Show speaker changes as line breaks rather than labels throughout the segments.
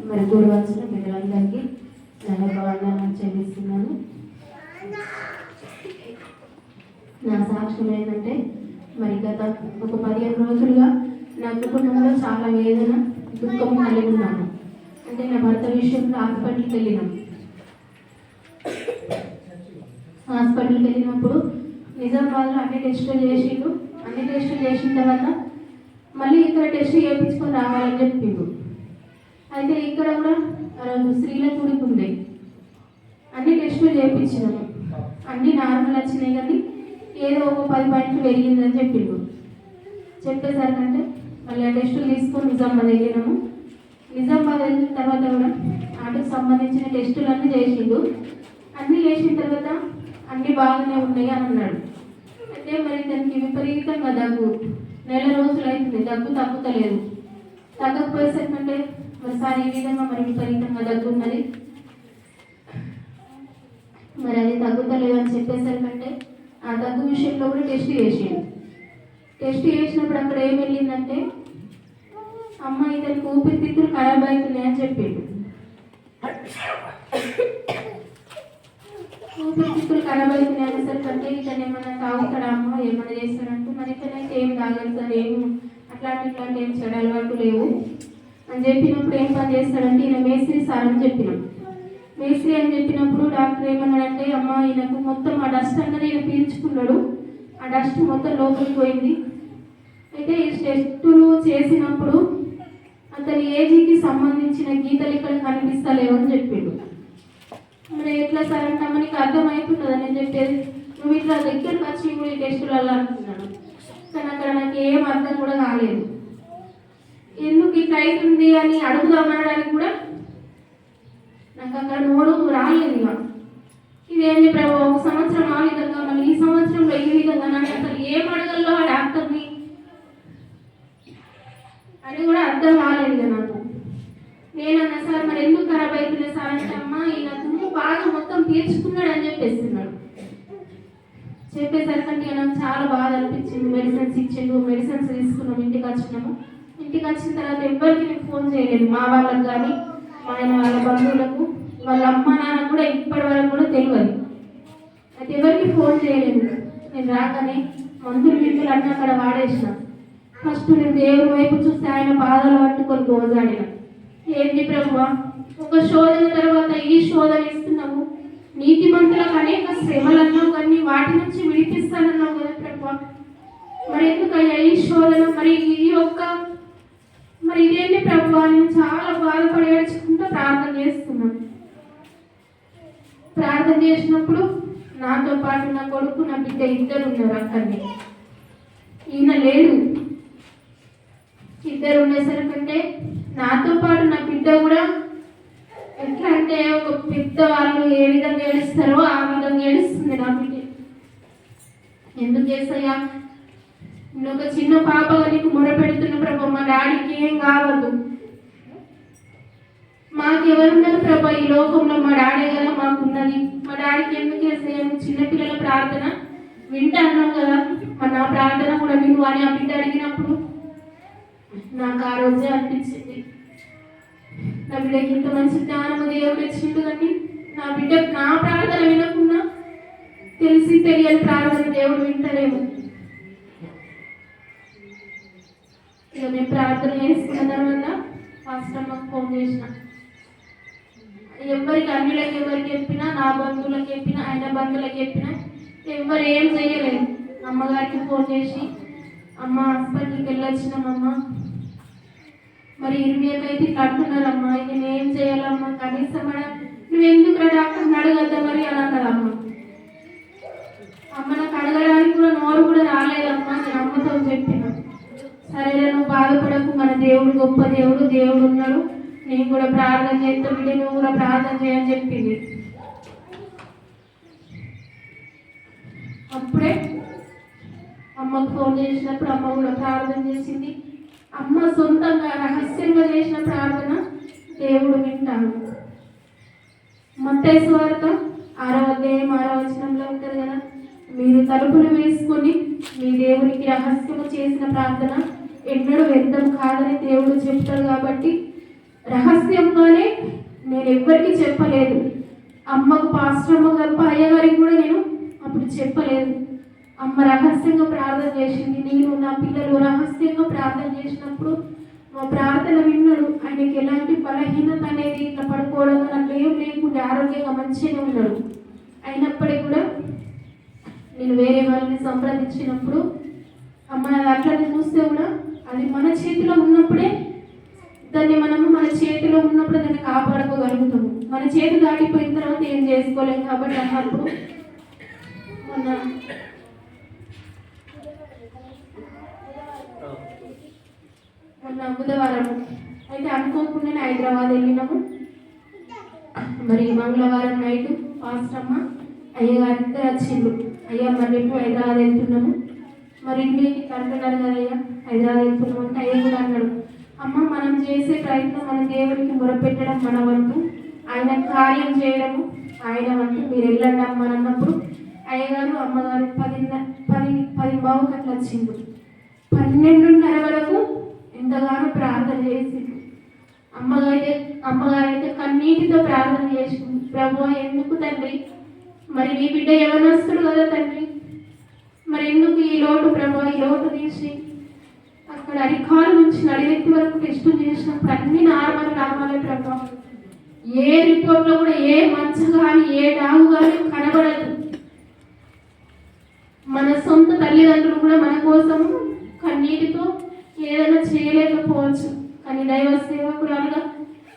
మరి కూడవలసిన బిడ్డలందరికీ నా యొక్క వందనాలు చెల్లిస్తున్నాను. నా సాక్ష్యం ఏంటంటే మరి గత ఒక 15 రోజులుగా నా కుటుంబంలో చాలా వేదన దుఃఖం కలిగి ఉన్నాను. అంటే నా భర్త విషయంలో హాస్పిటల్కి వెళ్ళినాం. హాస్పిటల్కి వెళ్ళినప్పుడు నిజామాబాద్లో అన్ని టెస్టులు చేసిండు. అన్ని టెస్టులు చేసిన తర్వాత మళ్ళీ ఇక్కడ టెస్ట్ చేయించుకొని రావాలని చెప్పిండు. అయితే ఇక్కడ కూడా స్త్రీల కూడికి ఉంది. అన్ని టెస్టులు చేయించినాము. అన్ని నార్మల్ వచ్చినాయి, కానీ ఏదో ఒక 10 పాయింట్లు పెరిగిందని చెప్పిండు. చెప్పేసరికంటే మళ్ళీ ఆ టెస్టులు తీసుకొని నిజామాబాద్ వెళ్ళినాము. నిజామాబాద్ వెళ్ళిన తర్వాత కూడా వాటికి సంబంధించిన టెస్టులన్నీ చేసిండు. అన్నీ చేసిన తర్వాత అన్నీ బాగానే ఉన్నాయి అని అన్నాడు. అయితే మరి దానికి విపరీతంగా దగ్గు, నెల రోజులు అవుతుంది, దగ్గు తగ్గుతలేదు. తగ్గకపోయేసరికంటే మరి సార్ ఈ విధంగా మరి విపరీతంగా దగ్గు ఉన్నది, మరి అది తగ్గుతలేదు అని చెప్పేసరికంటే ఆ దగ్గు విషయంలో కూడా టెస్ట్ చేసిండు. టెస్ట్ చేసినప్పుడు అక్కడ ఏం వెళ్ళిందంటే అమ్మ ఇతనికి ఊపిరితిత్తులు ఖరాబ్ అవుతున్నాయి అని చెప్పిండు. ఊపిరితిత్తులు ఖరాబ్ అవుతున్నాయి అనేసరికంటే ఇతను ఏమైనా తాగుతాడా అమ్మ, ఏమైనా చేస్తాడంటూ మరి ఇతనైతే ఏం తాగలేదు సార్, ఏం ఇట్లాంటి ఏం చెడు అలవాటు లేవు అని చెప్పినప్పుడు ఏం పని చేస్తాడంటే ఈయన మేస్త్రి సార్ అని చెప్పినాం. మేస్త్రి అని చెప్పినప్పుడు డాక్టర్ ఏమన్నాడంటే అమ్మ ఈయనకు మొత్తం ఆ డస్ట్ అన్నది ఈయన పీల్చుకున్నాడు, ఆ డస్ట్ మొత్తం లోపలికి పోయింది. అయితే ఈ టెస్టులు చేసినప్పుడు అతని ఏజీకి సంబంధించిన గీతలు ఇక్కడ కనిపిస్తలేవు అని చెప్పిండు. మరి ఎట్లా సార్ అంటే మనకి అర్థమవుతున్నది అని చెప్పేది, నువ్వు ఇట్లా దగ్గరకు వచ్చి కూడా ఈ టెస్టులలో అంటున్నాను. కానీ అక్కడ నాకు ఏం అర్థం కూడా కాలేదు. ఎందుకు ఇట్లా అవుతుంది అని అడుగుదామనడానికి కూడా నాకు అక్కడ నోడు రాలేదు. ఇక ఇదేంటి ప్రభు, ఒక సంవత్సరం ఆ విధంగా మళ్ళీ ఈ సంవత్సరంలో ఈ విధంగా నాకు అసలు ఏం అడగల్లో ఆ డాక్టర్ని అని కూడా అర్థం కాలేదు ఇక నాకు. నేనన్నా సార్ మరి ఎందుకు ఖరాబ్ అవుతుంది సార్ అంటే అమ్మ ఈయన తుమ్ము బాగా మొత్తం పీల్చుకున్నాడు అని చెప్పేస్తున్నాడు. చెప్పేసరికి నాకు చాలా బాధ అనిపించింది. మెడిసిన్స్ ఇచ్చిండు, మెడిసిన్స్ తీసుకున్నాం, ఇంటికి వచ్చినాము. ఇంటికి వచ్చిన తర్వాత ఎవరికి నేను ఫోన్ చేయలేదు, మా వాళ్ళకి కానీ మా ఆయన వాళ్ళ బంధువులకు, వాళ్ళ అమ్మ నాన్న కూడా ఇప్పటి వరకు కూడా తెలియదు. అయితే ఎవరికి ఫోన్ చేయలేదు. నేను రాగానే మందులు విందులు అన్నీ అక్కడ వాడేసిన. ఫస్ట్ నేను దేవుడి వైపు చూస్తే ఆయన పాదాలు పట్టుకొని గోజాడిన, ఏంటి ప్రభువా ఒక శోధన తర్వాత ఈ శోధన ఇస్తున్నాము, నీతిమంతులకు అనేక శ్రమలు అన్నావు కానీ వాటి నుంచి విడిపిస్తానన్నావు కదా ప్రభువా, మరి ఎందుకయ్యా ఈ శోధన, మరి ఈ ఒక్క మరి ఇదేంటి ప్రభువా, నేను చాలా బాధపడి ఏడ్చుకుంటూ ప్రార్థన చేస్తున్నాను. ప్రార్థన చేసినప్పుడు నాతో పాటు నా కొడుకు నా బిడ్డ ఇద్దరు ఉన్నారు అక్కడిని. ఈయన లేడు. ఇద్దరు ఉండేసరికంటే నాతో పాటు నా బిడ్డ కూడా ఎట్లా అంటే ఒక పెద్దవాళ్ళు ఏ విధంగా ఏడుస్తారో ఆ విధంగా ఏడుస్తుంది నా బిడ్డ. ఎందుకు చేస్తాయా, నేను ఒక చిన్న పాపగా నీకు మొరపెడుతున్న ప్రభు, మా డాడీకి ఏం కావద్దు, మాకెవరున్నారు ప్రభు ఈ లోకంలో, మా డాడీ కదా మాకున్నది, మా డాడీకి ఎందుకు చేస్తాను, చిన్నపిల్లల ప్రార్థన వింటాన్నాం కదా, మరి నా ప్రార్థన కూడా విను అని ఆ బిడ్డ అడిగినప్పుడు నాకు ఆ రోజే అనిపించింది, నా బిడ్డకి ఇంత మంచి జ్ఞానము దేవుడు ఇచ్చిండు, కానీ నా బిడ్డ నా ప్రార్థన వినకుండా తెలిసి తెలియని ప్రార్థన దేవుడు వింటలేము. ఇక మేము ప్రార్థన చేసుకున్న తర్వాత ఫస్ట్ అమ్మకు ఫోన్ చేసిన. ఎవరికి అన్యులకు ఎవరికి చెప్పినా, నా బంధువులకు చెప్పినా, ఆయన బంధువులకు చెప్పినా ఎవరు ఏం చేయలేదు. అమ్మగారికి ఫోన్ చేసి అమ్మ హాస్పిటల్కి వెళ్ళొచ్చినామమ్మ, మరి 20 అయితే కట్టున్నారమ్మా, ఇది నేను ఏం చేయాలమ్మా, కనీసం నువ్వు ఎందుకు డాక్టర్ని అడగద్దా మరి అని అన్నారమ్మ. అమ్మ నాకు అడగడానికి కూడా నోరు కూడా రాలేదమ్మా. నేను అమ్మతో చెప్పిన, సరేనా నువ్వు బాధపడకు, మన దేవుడు గొప్ప దేవుడు, దేవుడు ఉన్నాడు, నేను కూడా ప్రార్థన చేస్తా బిడ్డ, నువ్వు కూడా ప్రార్థన చేయని చెప్పింది. అప్పుడే అమ్మకు ఫోన్ చేసినప్పుడు అమ్మ కూడా ప్రార్థన చేసింది. అమ్మ సొంతంగా రహస్యంగా చేసిన ప్రార్థన దేవుడు వింటాడు. మత్తయి సువార్త 6వ అధ్యాయం 6వ వచనంలో ఉంటుంది కదా, మీరు తలుపులు వేసుకొని మీ దేవునికి రహస్యము చేసిన ప్రార్థన ఎన్నడూ వ్యర్థం కాదని దేవుడు చెప్తాడు. కాబట్టి రహస్యంగానే నేను ఎవ్వరికి చెప్పలేదు. అమ్మకు పాస్టర్ అమ్మ తప్ప అయ్యగారికి కూడా నేను అప్పుడు చెప్పలేదు. అమ్మ రహస్యంగా ప్రార్థన చేసింది. నేను నా పిల్లలు రహస్యంగా ప్రార్థన చేసినప్పుడు మా ప్రార్థన విన్నాడు. ఆయనకి ఎలాంటి బలహీనత అనేది ఇట్లా పడుకోవడం అట్లా ఏం లేకుండా ఆరోగ్యంగా మంచిగా ఉన్నాడు. అయినప్పటికీ కూడా నేను వేరే వాళ్ళని సంప్రదించినప్పుడు అమ్మ అది అట్లా చూస్తే కూడా అది మన చేతిలో ఉన్నప్పుడే దాన్ని మనము మన చేతిలో ఉన్నప్పుడు దాన్ని కాపాడుకోగలుగుతాము. మన చేతి దాటిపోయిన తర్వాత ఏం చేసుకోలేము. కాబట్టి అన్నప్పుడు మొన్న బుధవారం అయితే అనుకోకుండానే హైదరాబాద్ వెళ్ళినాము. మరి మంగళవారం నైట్ పాస్టర్ అమ్మ అయ్యగారితో వచ్చిండు. అయ్యా మరి రేపు హైదరాబాద్ వెళ్తున్నాము, మరి ఇంటికి అంటున్నారు కదా అయ్యా హైదరాబాద్ వెళ్తున్నాము అంటే అయ్య కూడా అన్నాడు, అమ్మ మనం చేసే ప్రయత్నం మన దేవుడికి మొరపెట్టడం మన వంతు, ఆయన కార్యం చేయడము ఆయన వంతు, మీరు వెళ్ళండి అమ్మ అని అన్నప్పుడు అయ్యగారు అమ్మగారు 10 బావుకి అట్లా వచ్చిండు. 12:30 వరకు ఎంతగానో ప్రార్థన చేసిండు. అమ్మగారైతే కన్నీటితో ప్రార్థన చేసింది. ప్రభువా ఎందుకు తండ్రి, మరి నీ బిడ్డ యవనస్తుడు కదా తండ్రి, మరి ఎందుకు ఈ లోటు ప్రభువా, ఈ లోటు తీసి అక్కడ అరికాలు నుంచి నడివెత్తి వరకు టెస్టులు చేసినప్పుడు అన్ని నార్మలే ప్రభావ. ఏ రిపోర్ట్లో కూడా ఏ మంచ కానీ ఏ డాగు కానీ కనబడదు. మన సొంత తల్లిదండ్రులు కూడా మన కోసము కన్నీటితో ఏదైనా చేయలేకపోవచ్చు. కానీ దైవ సేవకురాలుగా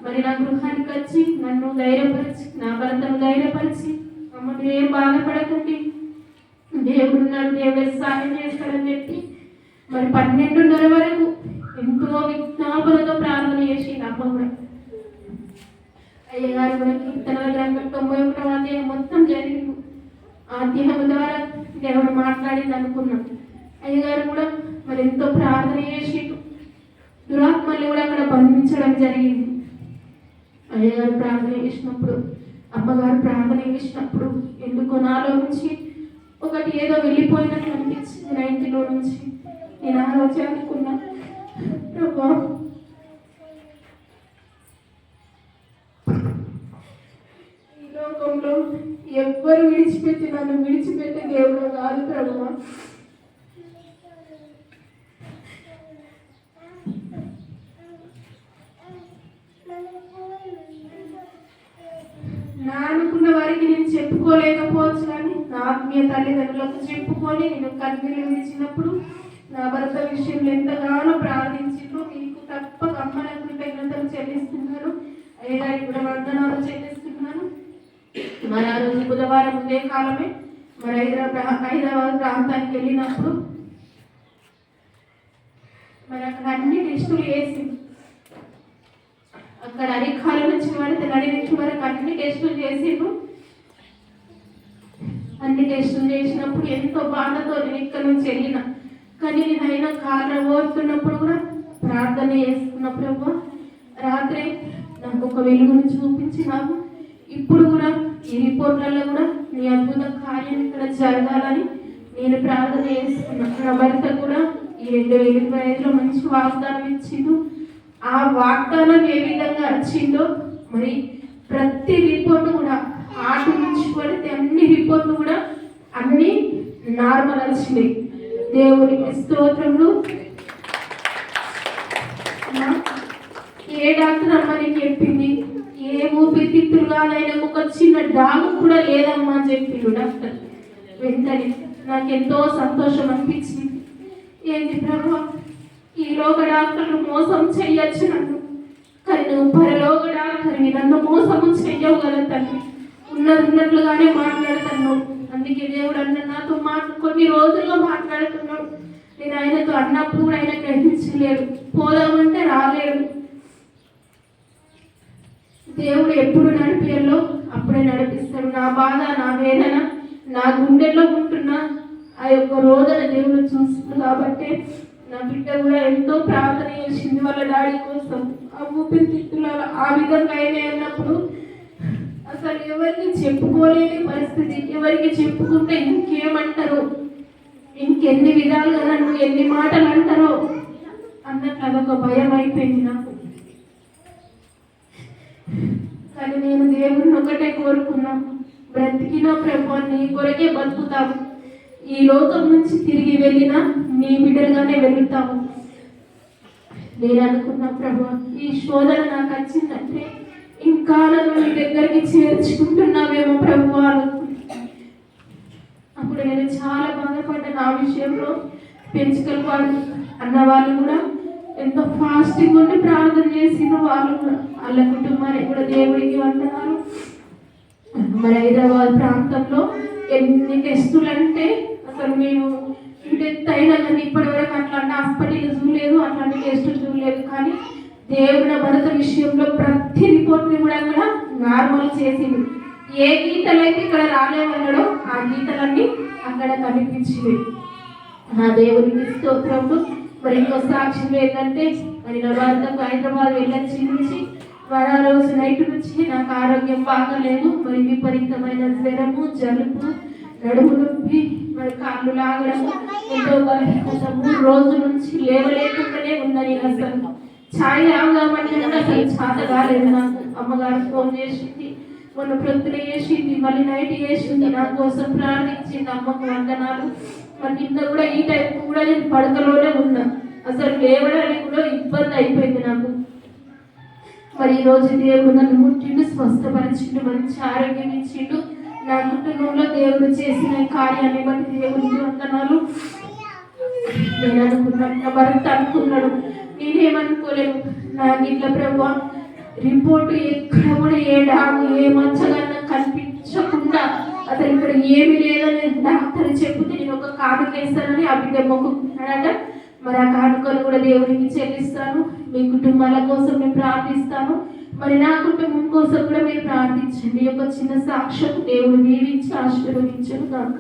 మరి నా గృహానికి వచ్చి నన్ను ధైర్యపరిచి నా భర్తను ధైర్యపరిచి అమ్మ మీరేం బాధపడకండి, దేవుడు ఉన్నాడు, దేవుడు సహాయం చేస్తాడని చెప్పి మరి 12:30 వరకు ఎంతో విజ్ఞాపనతో ప్రార్థన చేసి అమ్మ కూడా అయ్యగారు కూడా కీర్తనల గ్రంథం 91వ అధ్యాయం మొత్తం జరిగింది. ఆ అధ్యాయం ద్వారా దేవుడు మాట్లాడింది అనుకున్నాం. అయ్యగారు కూడా మరి ఎంతో ప్రార్థన చేసి దురాత్మల్ని కూడా అక్కడ బంధించడం జరిగింది. అయ్యగారు ప్రార్థన చేసినప్పుడు అమ్మగారు ప్రార్థన చేసినప్పుడు ఎందుకో నాలో నుంచి ఒకటి ఏదో వెళ్ళిపోయినట్టు అనిపించింది. నా ఇంటిలో నుంచి నేను ఆ రోజు అనుకున్నా, ప్రభా ఈ లోకంలో ఎవ్వరు విడిచిపెట్టి నన్ను విడిచిపెట్టే దేవుడు కాదు ప్రభువా. నా అనుకున్న వారికి నేను చెప్పుకోలేకపోవచ్చు, కానీ నా ఆత్మీయ తల్లిదండ్రులకు చెప్పుకొని నేను కన్నీళ్ళు విడిచినప్పుడు నా భర్త విషయంలో ఎంతగానో ప్రార్థించిండ్రు. మీకు తప్పక అమ్మలకు కృతజ్ఞతలు చెల్లిస్తున్నాను, అయ్యగారికి కూడా వందనాలు చెల్లిస్తున్నాను. మరి ఆ రోజు బుధవారం ఉదయ కాలమే మరి హైదరాబాద్ ప్రాంతానికి వెళ్ళినప్పుడు మరి అక్కడ అన్ని టెస్టులు వేసి అక్కడ అరికాల నుంచి పడితే నడి నుంచి వరకు అన్ని టెస్టులు చేసిండు. అన్ని టెస్టులు చేసినప్పుడు ఎంతో బాధతో నేను ఇక్కడ నుంచి వెళ్ళిన, కానీ నేను అయినా కారణం ఓడుతున్నప్పుడు కూడా ప్రార్థన చేసుకున్నప్పుడు రాత్రి నాకు ఒక వెలుగుని చూపించి నాకు ఇప్పుడు కూడా ఈ రిపోర్ట్లలో కూడా నీ అద్భుత కార్యం ఇక్కడ జరగాలని నేను ప్రార్థన చేసుకున్నాను. నా భర్త కూడా ఈ 2025లో మంచి వాగ్దానం ఇచ్చిండు. ఆ వాగ్దానం ఏ విధంగా వచ్చిందో మరి ప్రతి రిపోర్టు కూడా ఆటు నుంచి పడితే అన్ని రిపోర్ట్లు కూడా అన్ని నార్మల్ వచ్చినాయి. దేవునికి స్తోత్రములు. ఏ డాక్టర్ అమ్మ నీకు చెప్పింది, ఏ ఊపిరితిత్తులు కాదైనా ఒక చిన్న డాగు కూడా లేదమ్మా అని చెప్పిండు డాక్టర్. వెంటనే నాకు ఎంతో సంతోషం అనిపించింది. ఏంటి ప్రభు, ఈ లోక డాక్టర్లు మోసం చెయ్యొచ్చు నన్ను, కానీ నువ్వు పరలోక డాక్టర్ని, నన్ను మోసము చెయ్యవు కదా తండ్రి, ఉన్నట్లుగానే మాట్లాడుతున్నావు. అందుకే దేవుడు అన్న నాతో కొన్ని రోజుల్లో మాట్లాడుతున్నాడు. నేను ఆయనతో అన్నప్పుడు కూడా ఆయన గ్రహించలేడు, పోదామంటే రాలేడు. దేవుడు ఎప్పుడు నడిపేయాలో అప్పుడే నడిపిస్తాడు. నా బాధ, నా వేదన, నా గుండెల్లో ఉంటున్న ఆ యొక్క రోదన దేవుడు చూస్తుంది. కాబట్టి నా బిడ్డ కూడా ఎంతో ప్రార్థన చేసింది వాళ్ళ డాడీ కోసం. ఆ ఊపిరితిత్తుల ఆ విధంగా అయినా అన్నప్పుడు అసలు ఎవరికి చెప్పుకోలేని పరిస్థితి. ఎవరికి చెప్పుకుంటే ఇంకేమంటారు, ఇంకెన్ని విధాలుగా నన్ను ఎన్ని మాటలు అంటారో అన్నట్లు అదొక భయం అయిపోయింది నాకు. కానీ నేను దేవుడిని ఒకటే కోరుకున్నాను, బ్రతికిన ప్రభు నీ కొరకే బతుకుతాము, ఈ లోకం నుంచి తిరిగి వెళ్ళినా నీ బిడ్డలుగానే వెళుతాము. నేను అనుకున్నా ప్రభు, ఈ శోధన నాకు వచ్చిందంటే ఇంకా నన్ను నీ దగ్గరికి చేర్చుకుంటున్నావేమో ప్రభు అనుకున్నా. అప్పుడు నేను చాలా బాధపడ్డాను ఆ విషయంలో. పెంచుకల వాళ్ళు అన్న వాళ్ళు కూడా ఎంతో ఫాస్టింగ్ ఉండి ప్రార్థన చేసిన వాళ్ళు కూడా, వాళ్ళ కుటుంబానికి కూడా దేవుడికి వందనాలు. మరి హైదరాబాద్ ప్రాంతంలో ఎన్ని టెస్టులు అంటే అసలు మేము డెత్ అయినా కానీ ఇప్పటి వరకు అట్లాంటి హాస్పిటల్ చూడలేదు, అట్లాంటి టెస్టులు చూడలేదు. కానీ దేవుని భరత విషయంలో ప్రతి రిపోర్ట్ని కూడా అక్కడ నార్మల్ చేసింది. ఏ గీతలు అయితే ఇక్కడ రాలేవన్నాడో ఆ గీతలన్నీ అక్కడ కనిపించింది. నా దేవునికి స్తోత్రము. మరి ఇంకో సాక్ష్యం ఏంటంటే, మరి నా భర్తకు హైదరాబాద్ వెళ్ళొచ్చి నుంచి ఆ రోజు నైట్ నుంచి నాకు ఆరోగ్యం బాగాలేదు. మరి విపరీతమైన జ్వరము, జలుబు, నడుము నొప్పి, మరి కాళ్ళు లాగడం, ఎంతో బలహీనత, 3 రోజుల నుంచి లేవలేకుండానే ఉన్నది. అసలు ఛాయ్ తాగుదామంటే కూడా అసలు చేత కాలేదు నాకు. అమ్మగారు ఫోన్ చేసింది, మొన్న ప్రొద్దున చేసింది, మళ్ళీ నైట్ చేసింది, నా కోసం ప్రార్థించింది. అమ్మకు వందనాలు. మరి కింద కూడా ఈ టైం కూడా నేను పడకలోనే ఉన్నా, అసలు లేవడానికి కూడా ఇబ్బంది అయిపోయింది నాకు. మరి ఈరోజు దేవుడు నన్ను ముట్టిండు, స్వస్థపరిచిండు, మంచి ఆరోగ్యం ఇచ్చిండు. నా కుటుంబంలో దేవుడు చేసిన కార్యాన్ని బట్టి దేవుడికి వందనాలు. నేను అనుకున్నాను, నా భర్త అనుకున్నాడు, నేనేమనుకోలేను. నాకు ఇట్లా ప్రభు రిపోర్టు ఎక్కడ కూడా ఏ మచ్చగన్నా కనిపించకుండా అసలు ఇక్కడ ఏమి లేదని డాక్టర్ చెప్తే నేను ఒక కానుక వేస్తానని ఆ బిడ్డ మొక్కుకున్నాడట. మరి ఆ కానుకలు కూడా దేవుడికి చెల్లిస్తాను. మీ కుటుంబాల కోసం నేను ప్రార్థిస్తాను. మరి నా కుటుంబం కోసం కూడా మీరు ప్రార్థించండి. ఒక చిన్న సాక్ష్యం దేవుడు దీవించి ఆశీర్వదించను కాక.